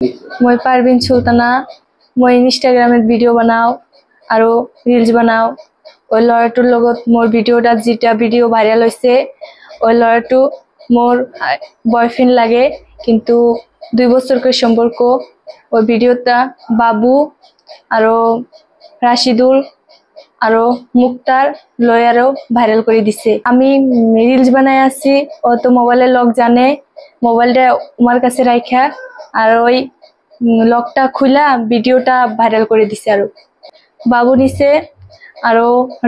মই পারভিন সুলতানা মই ইনস্টাগ্রামে ভিডিও বানাও আর রিলস বানাও ওই লড়াটোর লগত মোর ভিডিওটা যেটা ভিডিও ভাইরাল হয়েছে ওই লড়াটো মোর বয়ফ্রেন্ড লাগে কিন্তু 2 বছরকার সম্পর্ক ওই ভিডিওটা বাবু আর রাশিদুল আর মুক্তার লয়ারও ভাইরাল করে দিছে। আমি রিলস বানাই আছি ও তো মোবাইলের লক জানে মোবাইলটা আমার কাছে রাখা আর ওই লকটা খুলা ভিডিওটা ভাইরাল করে দিছে। আর বাবু নিছে আর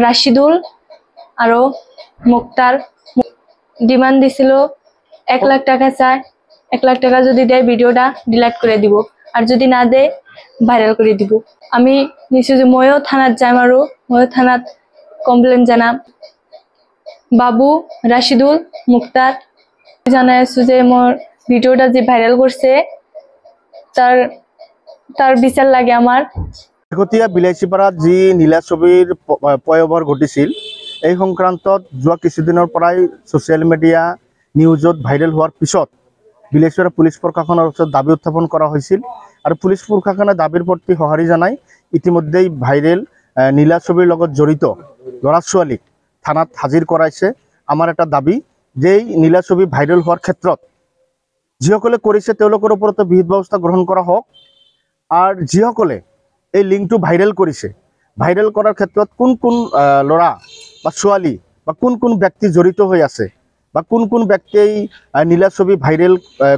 রাশিদুল আর মুক্তার ডিমান্ড দিছিল 1 লাখ টাকা চায়। 1 লাখ টাকা যদি দেয় ভিডিওটা ডিলিট করে দিব আর যদি না দেয় ভাইরাল করে দিব। আমি নিশ্চয় যে ময়ও থানাত যাই মারো ময়ও থানাত কমপ্লেন জানাম। বাবু রাশিদুল মুক্তার জানাই আছো যে মোর ভিডিওটা যে ভাইরাল করছে তার বিচার লাগে আমার। শেহতীয়া বিলাসীপাৰাত যি নীলা ছবিৰ পয়বৰ ঘটিছিল এই সংক্ৰান্তত যোৱা কিছুদিনৰ পৰাই ছ'চিয়েল মিডিয়া নিউজত ভাইৰেল হোৱাৰ পিছত বিলাসীপাৰা পুলিচ প্ৰশাসনৰ ওচৰত দাবী উত্থাপন কৰা হৈছিল আৰু পুলিচ প্ৰশাসনে দাবীৰ প্ৰতি সঁহাৰি জনাই ইতিমধ্যেই ভাইৰেল নীলা ছবিৰ লগত জড়িত ল'ৰা ছোৱালীক থানাত হাজিৰ কৰাইছে। আমাৰ এটা দাবী যে নীলা ছবি ভাইৰেল হোৱাৰ ক্ষেত্ৰত যিসকলে কৰিছে তেওঁলোকৰ ওপৰতো বিহিত ব্যৱস্থা গ্ৰহণ কৰা হওক আৰ যিসকলে এই লিংকটো ভাইৰেল কৰিছে ভাইৰেল কৰাৰ ক্ষেত্ৰত কোন কোন ল'ৰা বা ছোৱালী বা কোন কোন ব্যক্তি জড়িত হৈ আছে বা কোন কোন ব্যক্তিয়ে নীলা ছবি ভাইৰেল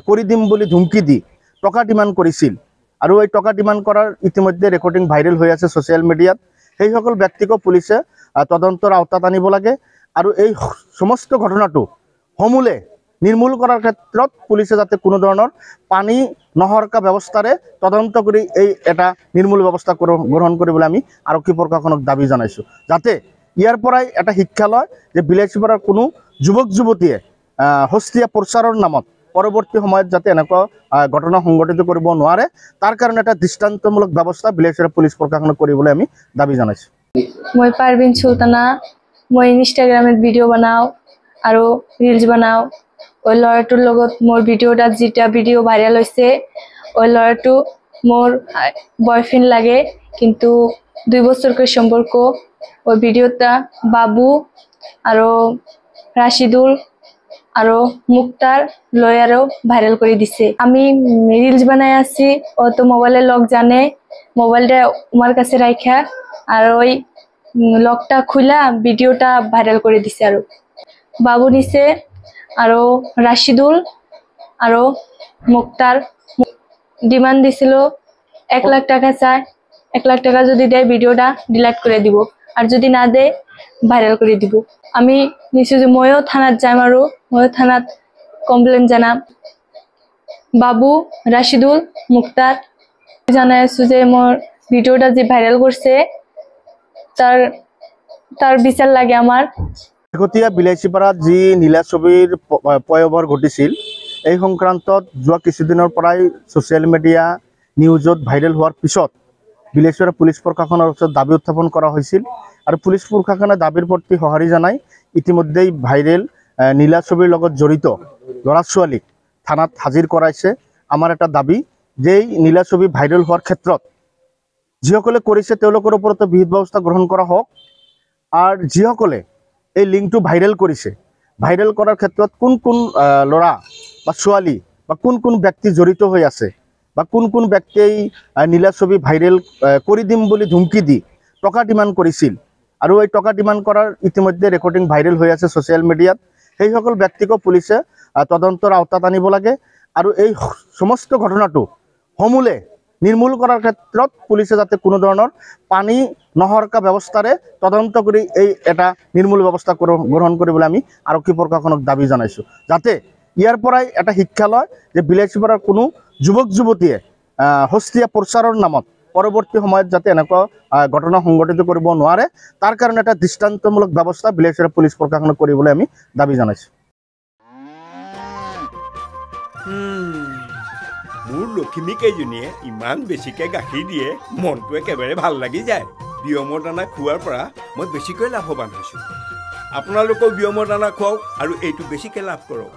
কৰি দিম বুলি ধুমকি দি টকা ডিমাণ্ড কৰিছিল আৰু এই টকা ডিমাণ্ড কৰাৰ ইতিমধ্যে ৰেকৰ্ডিং ভাইৰেল হৈ আছে ছ'চিয়েল মিডিয়াত। সেই সকল ব্যক্তিক পুলিচে তদন্তৰ আওতাত আনিব লাগে আৰু এই সমস্ত ঘটনাটো সমূলে নিৰ্মূল কৰাৰ ক্ষেত্ৰত পুলিচে যাতে কোনো ধৰণৰ পানী নহৰকা ব্যৱস্থাৰে তদন্ত কৰি এই এটা নিৰ্মূল ব্যৱস্থা গ্ৰহণ কৰিবলৈ আমি আৰক্ষী প্ৰশাসনক দাবী জনাইছোঁ যাতে ইয়াৰ পৰাই এটা শিক্ষা লয় যে বিলাসীপাৰাৰ কোনো যুৱক যুৱতীয়ে হস্তীয়া প্ৰচাৰৰ নামত পৰৱৰ্তী সময়ত যাতে এনেকুৱা ঘটনা সংঘটিত কৰিব নোৱাৰে তাৰ কাৰণে এটা দৃষ্টান্তমূলক ব্যৱস্থা বিলাসীপাৰা পুলিচ প্ৰশাসনক কৰিবলৈ আমি দাবী জনাইছোঁ। মই পারভিন সুলতানা মই ইনস্টাগ্রামে ভিডিও বানাও আর রিলস বানাও ওই লড়াটোর লগত মোর ভিডিওটা যেটা ভিডিও ভাইরাল হয়েছে ওই লড়াটো মোর বয়ফ্রেন্ড লাগে কিন্তু 2 বছরকার সম্পর্ক ওই ভিডিওটা বাবু আর রাশিদুল আর মুক্তার লয়ারও ভাইরাল করে দিছে। আমি রিলস বানাই আছি ও তো মোবাইলের লক জানে মোবাইলটা আমার কাছে রাখা আর ওই লকটা খুলা ভিডিওটা ভাইরাল করে দিছে। আর বাবু নিছে আর রাশিদুল আর মুক্তার ডিমান্ড দিছিল 1 লাখ টাকা চায়। 1 লাখ টাকা যদি দেয় ভিডিওটা ডিলিট করে দিব আর যদি না দেয় ভাইরাল করে দিব। আমি নিশ্চয় যে ময়ও থানাত যাই মারো ময়ও থানাত কমপ্লেন জানাম। বাবু রাশিদুল মুক্তার জানাই আছো যে মোর ভিডিওটা যে ভাইরাল করছে তার বিচার লাগে আমার। শেহতীয়া বিলাসীপাৰাত যি নীলা ছবিৰ পয়বৰ ঘটিছিল এই সংক্ৰান্তত যোৱা কিছুদিনৰ পৰাই ছ'চিয়েল মিডিয়া নিউজত ভাইৰেল হোৱাৰ পিছত বিলাসীপাৰা পুলিচ প্ৰশাসনৰ ওচৰত দাবী উত্থাপন কৰা হৈছিল আৰু পুলিচ প্ৰশাসনে দাবীৰ প্ৰতি সঁহাৰি জনাই ইতিমধ্যেই ভাইৰেল নীলা ছবিৰ লগত জড়িত ল'ৰা ছোৱালীক থানাত হাজিৰ কৰাইছে। আমাৰ এটা দাবী যে নীলা ছবি ভাইৰেল হোৱাৰ ক্ষেত্ৰত যিসকলে কৰিছে তেওঁলোকৰ ওপৰতো বিহিত ব্যৱস্থা গ্ৰহণ কৰা হওক আৰ যিসকলে এই লিংকটো ভাইৰেল কৰিছে ভাইৰেল কৰাৰ ক্ষেত্ৰত কোন কোন ল'ৰা বা ছোৱালী বা কোন কোন ব্যক্তি জড়িত হৈ আছে বা কোন কোন ব্যক্তিয়ে নীলা ছবি ভাইৰেল কৰি দিম বুলি ধুমকি দি টকা ডিমাণ্ড কৰিছিল আৰু এই টকা ডিমাণ্ড কৰাৰ ইতিমধ্যে ৰেকৰ্ডিং ভাইৰেল হৈ আছে ছ'চিয়েল মিডিয়াত। সেই সকল ব্যক্তিক পুলিচে তদন্তৰ আওতাত আনিব লাগে আৰু এই সমস্ত ঘটনাটো সমূলে নিৰ্মূল কৰাৰ ক্ষেত্ৰত পুলিচে যাতে কোনো ধৰণৰ পানী নহৰকা ব্যৱস্থাৰে তদন্ত কৰি এই এটা নিৰ্মূল ব্যৱস্থা গ্ৰহণ কৰিবলৈ আমি আৰক্ষী প্ৰশাসনক দাবী জনাইছোঁ যাতে ইয়াৰ পৰাই এটা শিক্ষা লয় যে বিলাসীপাৰাৰ কোনো যুৱক যুৱতীয়ে হস্তীয়া প্ৰচাৰৰ নামত পৰৱৰ্তী সময়ত যাতে এনেকুৱা ঘটনা সংঘটিত কৰিব নোৱাৰে তাৰ কাৰণে এটা দৃষ্টান্তমূলক ব্যৱস্থা বিলাসীপাৰা পুলিচ প্ৰশাসনক কৰিবলৈ আমি দাবী জনাইছোঁ। মোৰ লখিমী কেইজনীয়ে ইমান বেছিকৈ গাখীৰ দিয়ে মনটো একেবাৰে ভাল লাগি যায়। বিয়মৰ দানা খোৱাৰ পৰা মই বেছিকৈ লাভৱান হৈছোঁ। আপোনালোকেও বিয়মৰ দানা খুৱাওক আৰু এইটো বেছিকৈ লাভ কৰক।